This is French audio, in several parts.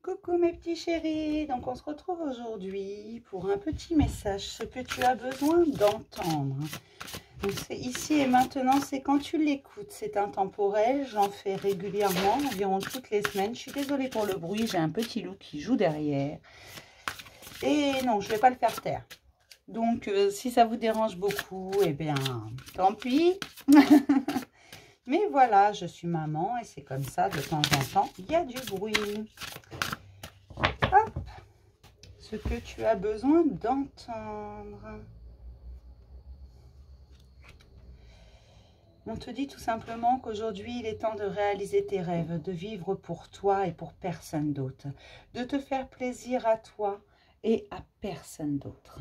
Coucou mes petits chéris, donc on se retrouve aujourd'hui pour un petit message, ce que tu as besoin d'entendre. Donc c'est ici et maintenant, c'est quand tu l'écoutes, c'est intemporel, j'en fais régulièrement, environ toutes les semaines. Je suis désolée pour le bruit, j'ai un petit loup qui joue derrière. Et non, je ne vais pas le faire taire. Donc si ça vous dérange beaucoup, eh bien tant pis. Mais voilà, je suis maman et c'est comme ça, de temps en temps, il y a du bruit. Hop, ce que tu as besoin d'entendre. On te dit tout simplement qu'aujourd'hui, il est temps de réaliser tes rêves, de vivre pour toi et pour personne d'autre, de te faire plaisir à toi et à personne d'autre.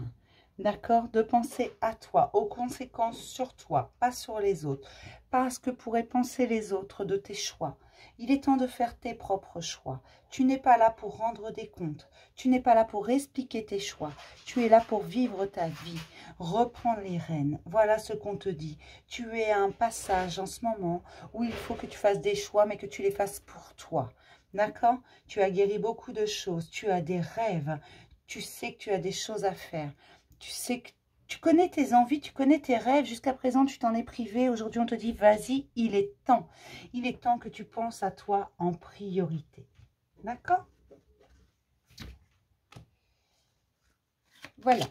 D'accord? De penser à toi, aux conséquences sur toi, pas sur les autres, pas à ce que pourraient penser les autres de tes choix. Il est temps de faire tes propres choix. Tu n'es pas là pour rendre des comptes. Tu n'es pas là pour expliquer tes choix. Tu es là pour vivre ta vie. Reprends les rênes. Voilà ce qu'on te dit. Tu es à un passage en ce moment où il faut que tu fasses des choix, mais que tu les fasses pour toi. D'accord? Tu as guéri beaucoup de choses. Tu as des rêves. Tu sais que tu as des choses à faire. Tu sais que tu connais tes envies, tu connais tes rêves. Jusqu'à présent, tu t'en es privé. Aujourd'hui, on te dit, vas-y, il est temps. Il est temps que tu penses à toi en priorité. D'accord? Voilà.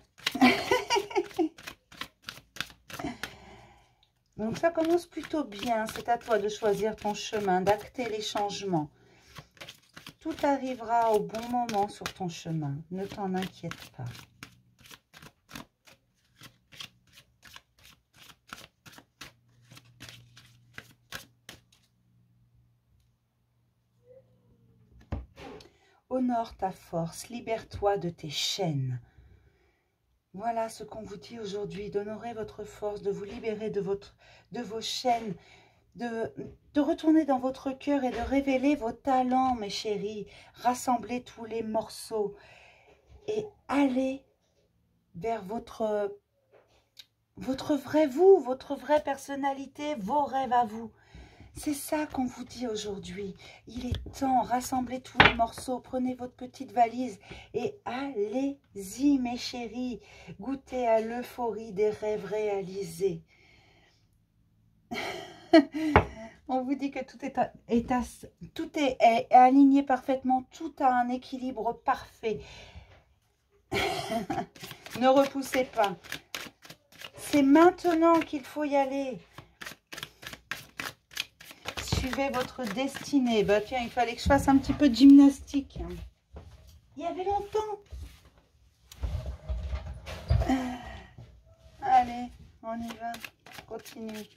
Donc, ça commence plutôt bien. C'est à toi de choisir ton chemin, d'acter les changements. Tout arrivera au bon moment sur ton chemin. Ne t'en inquiète pas. Honore ta force, libère-toi de tes chaînes. Voilà ce qu'on vous dit aujourd'hui, d'honorer votre force, de vous libérer de vos chaînes, de retourner dans votre cœur et de révéler vos talents, mes chéris. Rassembler tous les morceaux et aller vers votre vrai vous, votre vraie personnalité, vos rêves à vous. C'est ça qu'on vous dit aujourd'hui. Il est temps, rassemblez tous les morceaux, prenez votre petite valise et allez-y mes chéris. Goûtez à l'euphorie des rêves réalisés. On vous dit que tout est aligné parfaitement, tout a un équilibre parfait. Ne repoussez pas. C'est maintenant qu'il faut y aller. Suivez votre destinée. Bah tiens, il fallait que je fasse un petit peu de gymnastique. Il y avait longtemps. Allez, on y va. Continue.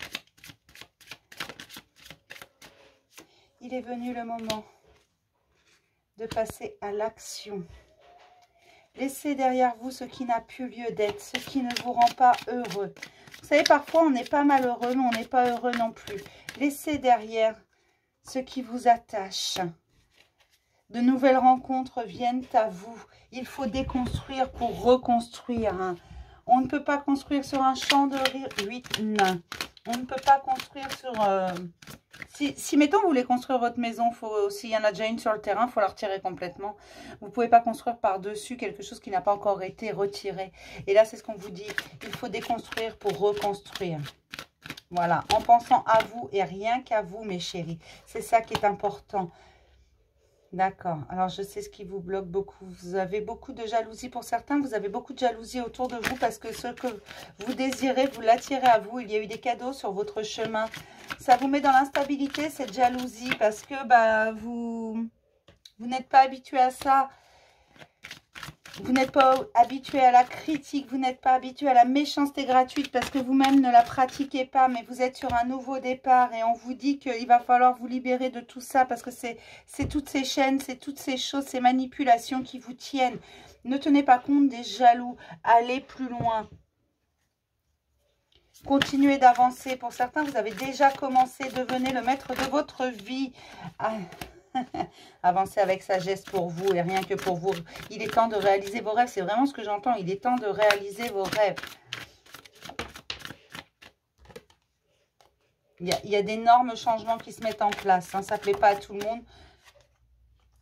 Il est venu le moment de passer à l'action. Laissez derrière vous ce qui n'a plus lieu d'être, ce qui ne vous rend pas heureux. Vous savez, parfois on n'est pas malheureux, mais on n'est pas heureux non plus. Laissez derrière ce qui vous attache. De nouvelles rencontres viennent à vous. Il faut déconstruire pour reconstruire. On ne peut pas construire sur un champ de ruines. On ne peut pas construire sur... Si mettons, vous voulez construire votre maison, s'il y en a déjà une sur le terrain, il faut la retirer complètement. Vous ne pouvez pas construire par-dessus quelque chose qui n'a pas encore été retiré. Et là, c'est ce qu'on vous dit. Il faut déconstruire pour reconstruire. Voilà, en pensant à vous et rien qu'à vous, mes chéris. C'est ça qui est important. D'accord. Alors, je sais ce qui vous bloque beaucoup. Vous avez beaucoup de jalousie pour certains. Vous avez beaucoup de jalousie autour de vous parce que ce que vous désirez, vous l'attirez à vous. Il y a eu des cadeaux sur votre chemin. Ça vous met dans l'instabilité, cette jalousie, parce que bah, vous n'êtes pas habitué à ça. Vous n'êtes pas habitué à la critique, vous n'êtes pas habitué à la méchanceté gratuite parce que vous-même ne la pratiquez pas, mais vous êtes sur un nouveau départ et on vous dit qu'il va falloir vous libérer de tout ça parce que c'est toutes ces chaînes, c'est toutes ces choses, ces manipulations qui vous tiennent. Ne tenez pas compte des jaloux, allez plus loin. Continuez d'avancer. Pour certains, vous avez déjà commencé, devenez le maître de votre vie. Avancez avec sagesse pour vous et rien que pour vous. Il est temps de réaliser vos rêves. C'est vraiment ce que j'entends. Il est temps de réaliser vos rêves. Il y a d'énormes changements qui se mettent en place. Ça ne plaît pas à tout le monde.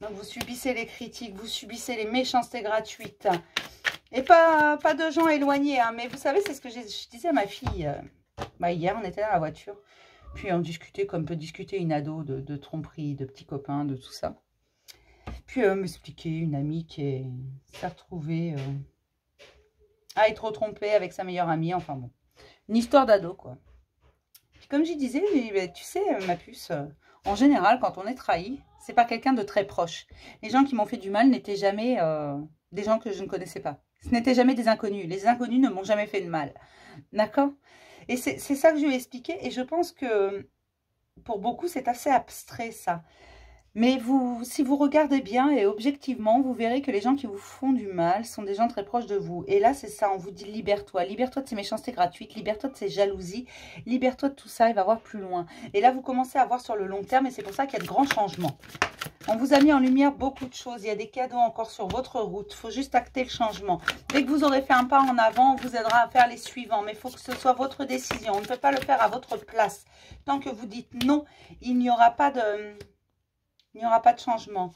Donc, vous subissez les critiques, vous subissez les méchancetés gratuites. Et pas de gens éloignés, hein, mais vous savez, c'est ce que je disais à ma fille. Hier, on était dans la voiture. Puis, on discutait comme peut discuter une ado de tromperie, de petits copains, de tout ça. Puis, elle m'expliquait une amie qui s'est retrouvée à être trompée avec sa meilleure amie. Enfin bon, une histoire d'ado, quoi. Puis, comme je disais, tu sais, ma puce, en général, quand on est trahi, c'est pas quelqu'un de très proche. Les gens qui m'ont fait du mal n'étaient jamais des gens que je ne connaissais pas. Ce n'étaient jamais des inconnus. Les inconnus ne m'ont jamais fait de mal. D'accord? Et c'est ça que je lui ai expliqué. Et je pense que pour beaucoup, c'est assez abstrait, ça. Mais si vous regardez bien et objectivement, vous verrez que les gens qui vous font du mal sont des gens très proches de vous. Et là, c'est ça, on vous dit libère-toi. Libère-toi de ces méchancetés gratuites, libère-toi de ces jalousies, libère-toi de tout ça et va voir plus loin. Et là, vous commencez à voir sur le long terme et c'est pour ça qu'il y a de grands changements. On vous a mis en lumière beaucoup de choses. Il y a des cadeaux encore sur votre route. Il faut juste acter le changement. Dès que vous aurez fait un pas en avant, on vous aidera à faire les suivants. Mais il faut que ce soit votre décision. On ne peut pas le faire à votre place. Tant que vous dites non, il n'y aura pas de changement.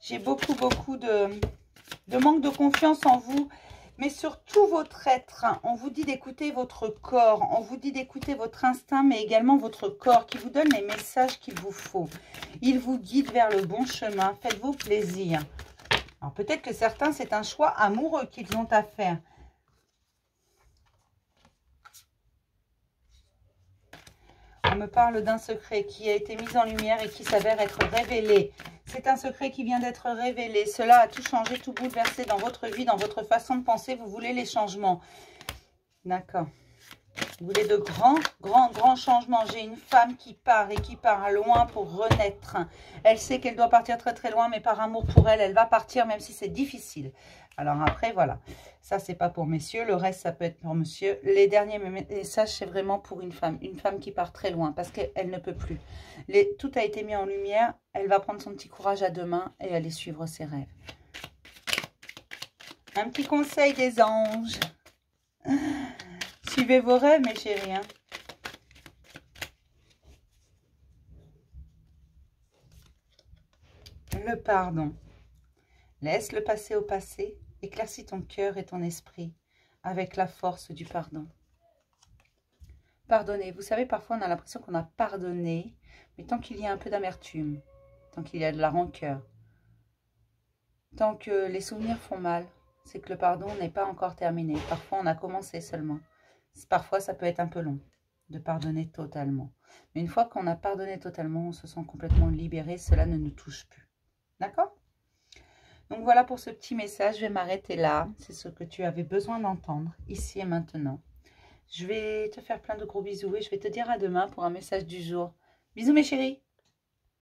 J'ai beaucoup de manque de confiance en vous. Mais sur tout votre être, on vous dit d'écouter votre corps, on vous dit d'écouter votre instinct, mais également votre corps qui vous donne les messages qu'il vous faut. Il vous guide vers le bon chemin, faites-vous plaisir. Alors peut-être que certains, c'est un choix amoureux qu'ils ont à faire. On me parle d'un secret qui a été mis en lumière et qui s'avère être révélé. C'est un secret qui vient d'être révélé. Cela a tout changé, tout bouleversé dans votre vie, dans votre façon de penser. Vous voulez les changements. D'accord. Vous voulez de grands changements. J'ai une femme qui part et qui part loin pour renaître. Elle sait qu'elle doit partir très loin, mais par amour pour elle, elle va partir même si c'est difficile. Alors après, voilà. Ça, c'est pas pour messieurs. Le reste, ça peut être pour monsieur. Les derniers messages, c'est vraiment pour une femme. Une femme qui part très loin parce qu'elle ne peut plus. Tout a été mis en lumière. Elle va prendre son petit courage à deux mains et aller suivre ses rêves. Un petit conseil des anges. Suivez vos rêves, mes chéris. Hein. Le pardon. Laisse le passé au passé. Éclaircis ton cœur et ton esprit avec la force du pardon. Pardonnez. Vous savez, parfois, on a l'impression qu'on a pardonné, mais tant qu'il y a un peu d'amertume, tant qu'il y a de la rancœur, tant que les souvenirs font mal, c'est que le pardon n'est pas encore terminé. Parfois, on a commencé seulement. Parfois, ça peut être un peu long de pardonner totalement. Mais une fois qu'on a pardonné totalement, on se sent complètement libéré. Cela ne nous touche plus. D'accord ? Donc voilà pour ce petit message. Je vais m'arrêter là. C'est ce que tu avais besoin d'entendre, ici et maintenant. Je vais te faire plein de gros bisous et je vais te dire à demain pour un message du jour. Bisous mes chéris!